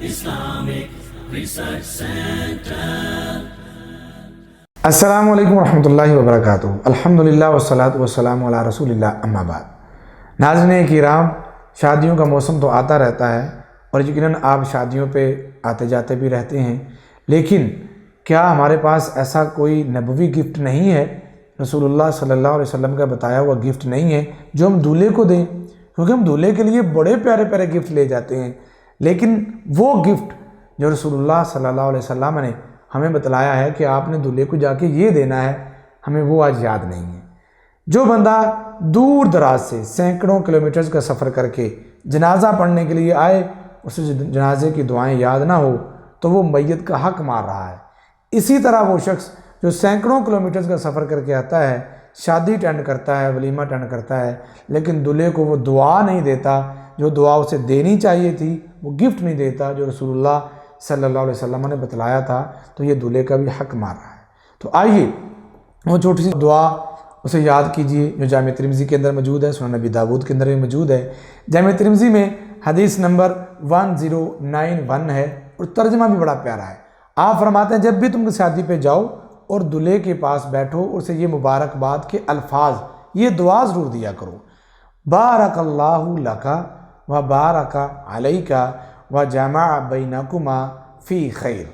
Islamic Research Center. अस्सलाम वालेकुम रहमतुल्लाहि वबरकातुह। अल्हम्दुलिल्लाह वस्सलातु वस्सलामु अला रसूलिल्लाह अम्मा बाद। नाज़रीन किराम, शादियों का मौसम तो आता रहता है और यकीनन आप शादियों पे आते जाते भी रहते हैं, लेकिन क्या हमारे पास ऐसा कोई नबवी गिफ्ट नहीं है, रसूलुल्लाह सल्लल्लाहु अलैहि वसल्लम का बताया हुआ गिफ्ट नहीं है जो हम दूल्हे को दें? क्योंकि हम दूल्हे के लिए बड़े प्यारे प्यारे गिफ्ट ले जाते हैं, लेकिन वो गिफ्ट जो रसूलुल्लाह सल्लल्लाहु अलैहि वसल्लम ने हमें बतलाया है कि आपने दूल्हे को जाके ये देना है, हमें वो आज याद नहीं है। जो बंदा दूर दराज से सैकड़ों किलोमीटर्स का सफ़र करके जनाजा पढ़ने के लिए आए, उसे जनाजे की दुआएं याद ना हो तो वो मैयत का हक मार रहा है। इसी तरह वो शख्स जो सैकड़ों किलोमीटर्स का सफ़र करके आता है, शादी अटेंड करता है, वलीमा अटेंड करता है, लेकिन दूल्हे को वो दुआ नहीं देता जो दुआ उसे देनी चाहिए थी, वो गिफ्ट नहीं देता जो रसूलुल्लाह सल्लल्लाहु अलैहि वसल्लम ने बतलाया था, तो ये दूल्हे का भी हक मार रहा है। तो आइए वो छोटी सी दुआ उसे याद कीजिए जो जामे तिरमिज़ी के अंदर मौजूद है, सुनन नबी दाऊद के अंदर भी मौजूद है। जामे तिरमिज़ी में हदीस नंबर 1091 है और तर्जमा भी बड़ा प्यारा है। आप फरमाते हैं, जब भी तुम शादी पे जाओ और दूल्हे के पास बैठो, उसे ये मुबारकबाद के अल्फाज, ये दुआ ज़रूर दिया करो, बारकल्लाहु लका व बारका अलैका व जमा बैनकुमा फ़ी खैर।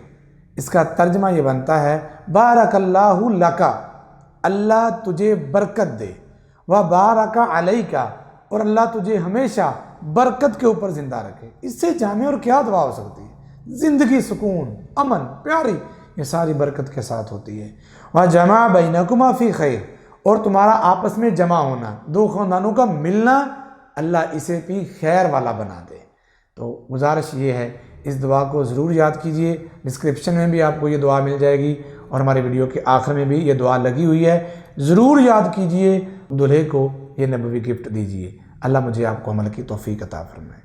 इसका तर्जमा ये बनता है, बारकल्लाहु लका, अल्लाह तुझे बरकत दे, व बारका अलैका, और अल्लाह तुझे हमेशा बरकत के ऊपर ज़िंदा रखे। इससे जामे और क्या दुआ हो सकती है? ज़िंदगी, सुकून, अमन, प्यारी, ये सारी बरकत के साथ होती है। व जमा बैनकुमा फ़ी खैर, और तुम्हारा आपस में जमा होना, दो ख़ानदानों का मिलना, अल्लाह इसे भी खैर वाला बना दे। तो गुजारिश ये है, इस दुआ को ज़रूर याद कीजिए। डिस्क्रिप्शन में भी आपको ये दुआ मिल जाएगी और हमारे वीडियो के आखिर में भी ये दुआ लगी हुई है, ज़रूर याद कीजिए। दूल्हे को ये नबवी गिफ्ट दीजिए। अल्लाह मुझे आपको अमल की तौफीक अता फरमाए।